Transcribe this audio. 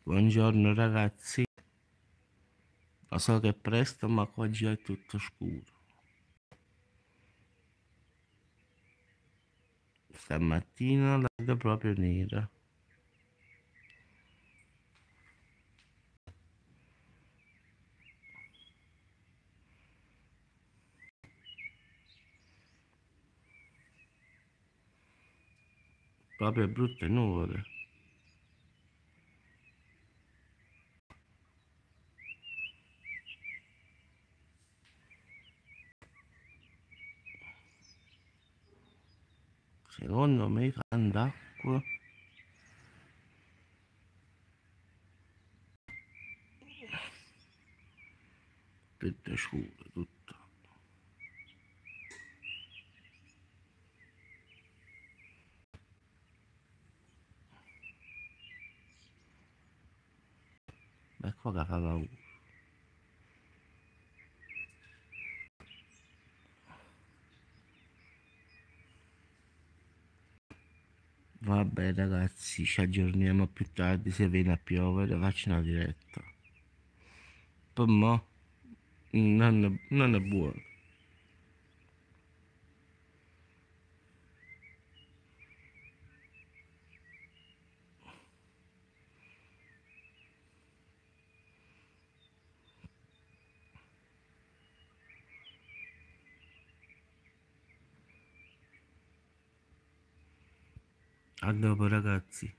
Buongiorno ragazzi, lo so che è presto, ma qua già è tutto scuro. Stamattina la vedo proprio nera. Proprio brutte nuvole. Secondo me i can d'acqua. Tutto scuro, tutto. Beh, qua che fa paura. Vabbè ragazzi, ci aggiorniamo più tardi, se viene a piovere faccio una diretta. Per mo' non è buono. A dopo ragazzi.